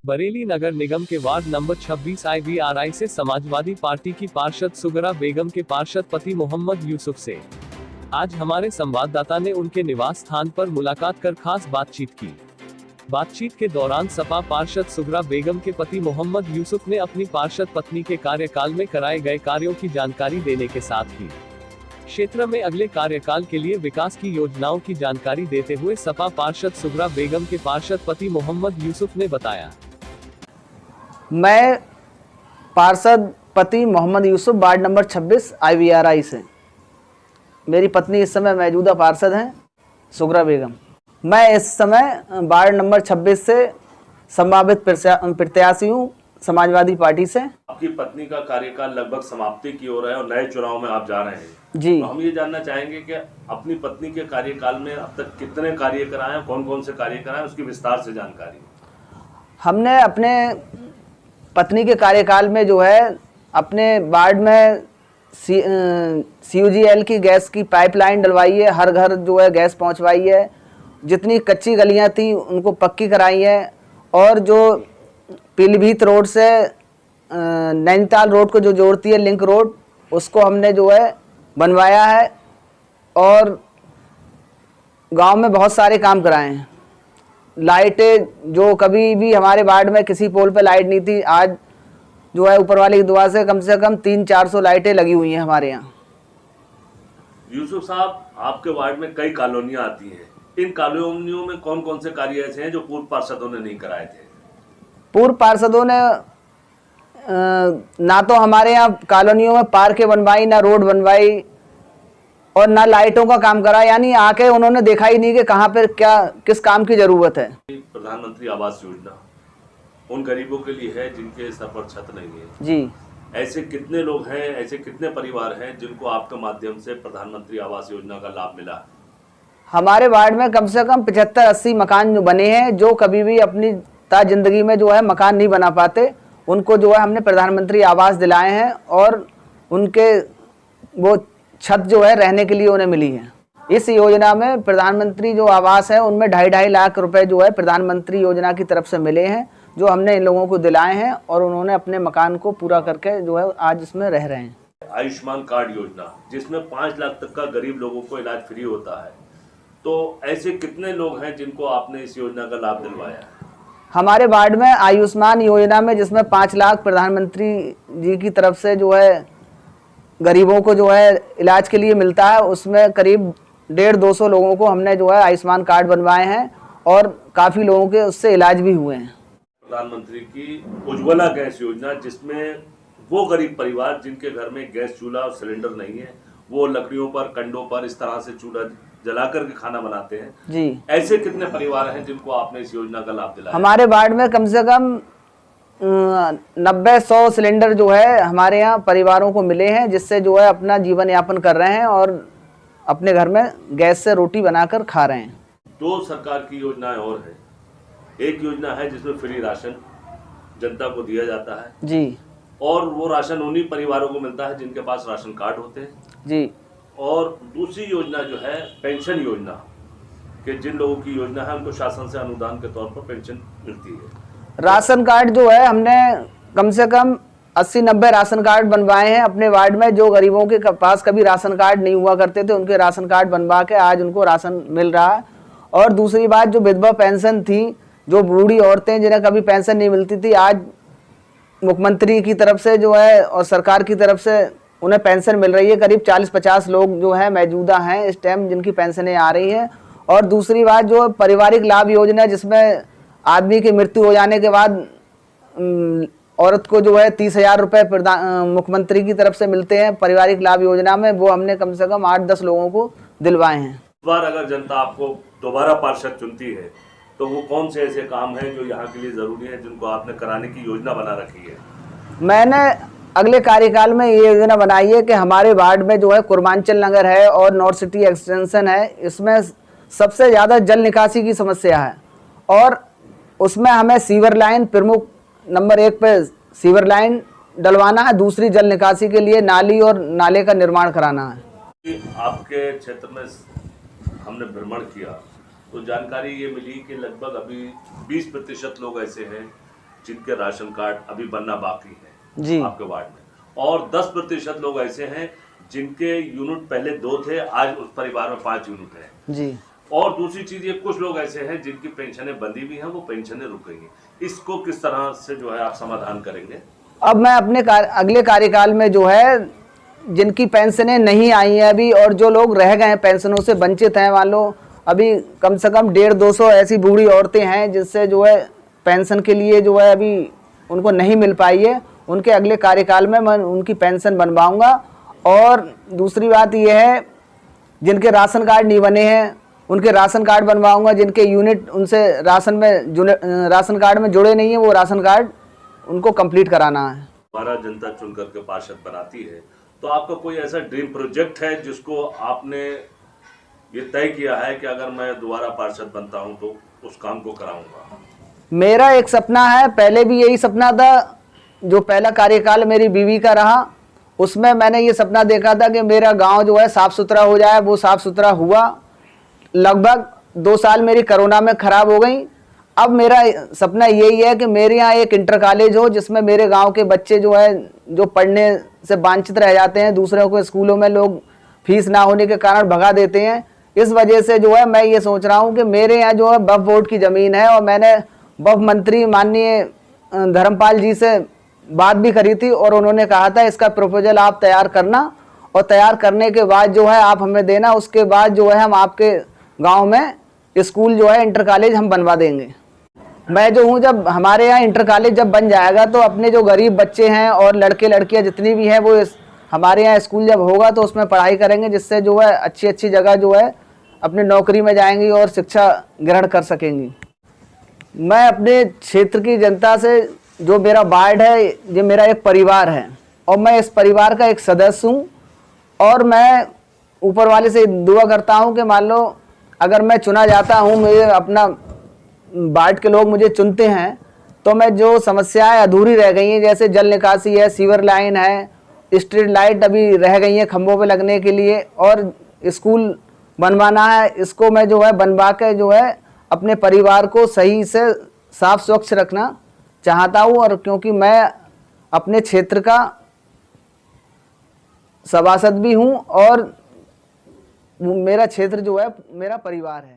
बरेली नगर निगम के ward number 26 IVRI से Samajwadi party की पार्षद सुगरा बेगम के पार्षद पति मोहम्मद यूसुफ से आज हमारे संवाददाता ने उनके निवास स्थान पर मुलाकात कर खास बातचीत की। बातचीत के दौरान सपा पार्षद सुगरा बेगम के पति मोहम्मद यूसुफ ने अपनी पार्षद पत्नी के कार्यकाल में कराए गए कार्यों की जानकारी देने के साथ ही क्षेत्र में अगले कार्यकाल के लिए विकास की योजनाओं की जानकारी देते हुए सपा पार्षद सुगरा बेगम के पार्षद पति मोहम्मद यूसुफ ने बताया। मैं पार्षद पति Mohammad Yusuf ward number 26 IVRI से, मेरी पत्नी इस समय मौजूदा पार्षद हैं सुगरा बेगम। मैं इस समय वार्ड नंबर 26 से संभावित प्रत्याशी हूँ समाजवादी पार्टी से। आपकी पत्नी का कार्यकाल लगभग समाप्ति की ओर है और नए चुनाव में आप जा रहे हैं जी। तो हम ये जानना चाहेंगे कि अपनी पत्नी के कार्यकाल में अब तक कितने कार्य कराए हैं, कौन कौन से कार्य कराए, उसकी विस्तार से जानकारी। हमने अपने पत्नी के कार्यकाल में जो है अपने वार्ड में CUGL की गैस की पाइपलाइन डलवाई है, हर घर जो है गैस पहुंचवाई है, जितनी कच्ची गलियां थी उनको पक्की कराई है और जो पीलीभीत रोड से नैनीताल रोड को जो जोड़ती है लिंक रोड, उसको हमने जो है बनवाया है और गांव में बहुत सारे काम कराए हैं। लाइटें जो कभी भी हमारे वार्ड में किसी पोल पे लाइट नहीं थी, आज जो है ऊपर वाले की दुआ से कम 300-400 लाइटें लगी हुई हैं हमारे यहाँ। यूसुफ साहब, आपके वार्ड में कई कॉलोनियां आती हैं, इन कॉलोनियों में कौन कौन से कार्य ऐसे हैं जो पूर्व पार्षदों ने नहीं कराए थे? पूर्व पार्षदों ने ना तो हमारे यहाँ कॉलोनियों में पार्कें बनवाई, ना रोड बनवाई और ना लाइटों का काम करा, यानी आके उन्होंने देखा ही नहीं कि कहाँ पर क्या किस काम की जरूरत है। प्रधानमंत्री आवास योजना उन गरीबों के लिए है जिनके सर पर छत नहीं है जी। ऐसे कितने लोग हैं, ऐसे कितने परिवार हैं जिनको आपके माध्यम से प्रधानमंत्री आवास योजना का लाभ मिला? हमारे वार्ड में कम से कम 75-80 मकान जो बने हैं, जो कभी भी अपनी जिंदगी में जो है मकान नहीं बना पाते, उनको जो है हमने प्रधानमंत्री आवास दिलाए हैं और उनके वो छत जो है रहने के लिए उन्हें मिली है। इस योजना में प्रधानमंत्री जो आवास है उनमें 2.5 लाख रुपए जो है प्रधानमंत्री योजना की तरफ से मिले हैं, जो हमने इन लोगों को दिलाए हैं और उन्होंने अपने मकान को पूरा करके जो है आज इसमें रह रहे हैं। आयुष्मान कार्ड योजना जिसमें 5 लाख तक का गरीब लोगों को इलाज फ्री होता है, तो ऐसे कितने लोग हैं जिनको आपने इस योजना का लाभ दिलवाया है? हमारे वार्ड में आयुष्मान योजना में जिसमें 5 लाख प्रधानमंत्री जी की तरफ से जो है गरीबों को जो है इलाज के लिए मिलता है, उसमें करीब 150-200 लोगों को हमने जो है आयुष्मान कार्ड बनवाए हैं और काफ़ी लोगों के उससे इलाज भी हुए हैं। प्रधानमंत्री की उज्ज्वला गैस योजना जिसमें वो गरीब परिवार जिनके घर में गैस चूल्हा और सिलेंडर नहीं है, वो लकड़ियों पर, कंडों पर इस तरह से चूल्हा जलाकर के खाना बनाते हैं जी। ऐसे कितने परिवार हैं जिनको आपने इस योजना का लाभ दिलाया? हमारे वार्ड में कम से कम 90-100 सिलेंडर जो है हमारे यहाँ परिवारों को मिले हैं, जिससे जो है अपना जीवन यापन कर रहे हैं और अपने घर में गैस से रोटी बनाकर खा रहे हैं। 2 सरकार की योजनाएं और है। एक योजना है जिसमें फ्री राशन जनता को दिया जाता है जी, और वो राशन उन्हीं परिवारों को मिलता है जिनके पास राशन कार्ड होते हैं जी। और दूसरी योजना जो है पेंशन योजना, कि जिन लोगों की योजना है उनको शासन से अनुदान के तौर पर पेंशन मिलती है। राशन कार्ड जो है हमने कम से कम 80-90 राशन कार्ड बनवाए हैं अपने वार्ड में। जो गरीबों के पास कभी राशन कार्ड नहीं हुआ करते थे, उनके राशन कार्ड बनवा के आज उनको राशन मिल रहा है। और दूसरी बात, जो विधवा पेंशन थी, जो बूढ़ी औरतें जिन्हें कभी पेंशन नहीं मिलती थी, आज मुख्यमंत्री की तरफ से जो है और सरकार की तरफ से उन्हें पेंशन मिल रही है। करीब 40-50 लोग जो है मौजूदा हैं इस टाइम जिनकी पेंशनें आ रही हैं। और दूसरी बात, जो पारिवारिक लाभ योजना जिसमें आदमी की मृत्यु हो जाने के बाद औरत को जो है 30,000 रुपये मुख्यमंत्री की तरफ से मिलते हैं पारिवारिक लाभ योजना में, वो हमने कम से कम 8-10 लोगों को दिलवाए हैं। इस बार अगर जनता आपको दोबारा पार्षद चुनती है तो वो कौन से ऐसे काम हैं जो यहाँ के लिए जरूरी है, जिनको आपने कराने की योजना बना रखी है? मैंने अगले कार्यकाल में ये योजना बनाई है कि हमारे वार्ड में जो है कुर्मांचल नगर है और नॉर्थ सिटी एक्सटेंशन है, इसमें सबसे ज़्यादा जल निकासी की समस्या है और उसमें हमें सीवर लाइन प्रमुख नंबर 1 पे सीवर लाइन डलवाना है, दूसरी जल निकासी के लिए नाली और नाले का निर्माण कराना है। आपके क्षेत्र में हमने भ्रमण किया तो जानकारी ये मिली कि लगभग अभी 20% लोग ऐसे हैं जिनके राशन कार्ड अभी बनना बाकी है जी। आपके वार्ड में, और 10% लोग ऐसे हैं जिनके यूनिट पहले 2 थे, आज उस परिवार में 5 यूनिट हैं जी। और दूसरी चीज ये कुछ लोग ऐसे हैं जिनकी पेंशनें बंधी हुई हैं, वो पेंशनें रुक गई हैं। इसको किस तरह से जो है आप समाधान करेंगे? अब मैं अपने अगले कार्यकाल में जो है जिनकी पेंशनें नहीं आई हैं अभी और जो लोग रह गए हैं पेंशनों से वंचित हैं, मान लो अभी कम से कम 150-200 ऐसी बूढ़ी औरतें हैं जिससे जो है पेंशन के लिए जो है अभी उनको नहीं मिल पाई है, उनके अगले कार्यकाल में मैं उनकी पेंशन बनवाऊंगा। और दूसरी बात यह है जिनके राशन कार्ड नहीं बने हैं उनके राशन कार्ड बनवाऊंगा, जिनके यूनिट उनसे राशन कार्ड में जुड़े नहीं है वो राशन कार्ड उनको कंप्लीट कराना है। हमारा जनता चुन करके पार्षद बनाती है, तो आपका कोई ऐसा ड्रीम प्रोजेक्ट है जिसको आपने ये तय किया है कि अगर मैं दोबारा पार्षद बनता हूं तो उस काम को कराऊंगा? मेरा एक सपना है, पहले भी यही सपना था, जो पहला कार्यकाल मेरी बीवी का रहा उसमें मैंने ये सपना देखा था कि मेरा गांव जो है साफ़ सुथरा हो जाए। वो साफ़ सुथरा हुआ। लगभग 2 साल मेरी कोरोना में ख़राब हो गई। अब मेरा सपना यही है कि मेरे यहाँ एक इंटर कॉलेज हो जिसमें मेरे गांव के बच्चे जो है जो पढ़ने से वंचित रह जाते हैं, दूसरों के स्कूलों में लोग फीस ना होने के कारण भगा देते हैं। इस वजह से जो है मैं ये सोच रहा हूँ कि मेरे यहाँ जो है वक्फ बोर्ड की ज़मीन है और मैंने वक्फ मंत्री माननीय धर्मपाल जी से बात भी करी थी और उन्होंने कहा था इसका प्रपोजल आप तैयार करना और तैयार करने के बाद जो है आप हमें देना, उसके बाद जो है हम आपके गांव में स्कूल जो है इंटर कॉलेज हम बनवा देंगे। मैं जो हूँ जब हमारे यहाँ इंटर कॉलेज जब बन जाएगा तो अपने जो गरीब बच्चे हैं और लड़के लड़कियाँ जितनी भी हैं वो हमारे यहाँ स्कूल जब होगा तो उसमें पढ़ाई करेंगे, जिससे जो है अच्छी अच्छी जगह जो है अपनी नौकरी में जाएंगी और शिक्षा ग्रहण कर सकेंगी। मैं अपने क्षेत्र की जनता से, जो मेरा वार्ड है ये मेरा एक परिवार है और मैं इस परिवार का एक सदस्य हूँ और मैं ऊपर वाले से दुआ करता हूँ कि मान लो अगर मैं चुना जाता हूँ, मुझे अपना वार्ड के लोग मुझे चुनते हैं तो मैं जो समस्याएं अधूरी रह गई हैं जैसे जल निकासी है, सीवर लाइन है, स्ट्रीट लाइट अभी रह गई है खंभों पे लगने के लिए और स्कूल बनवाना है, इसको मैं जो है बनवा के जो है अपने परिवार को सही से साफ स्वच्छ रखना चाहता हूँ। और क्योंकि मैं अपने क्षेत्र का सभासद भी हूँ और मेरा क्षेत्र जो है मेरा परिवार है।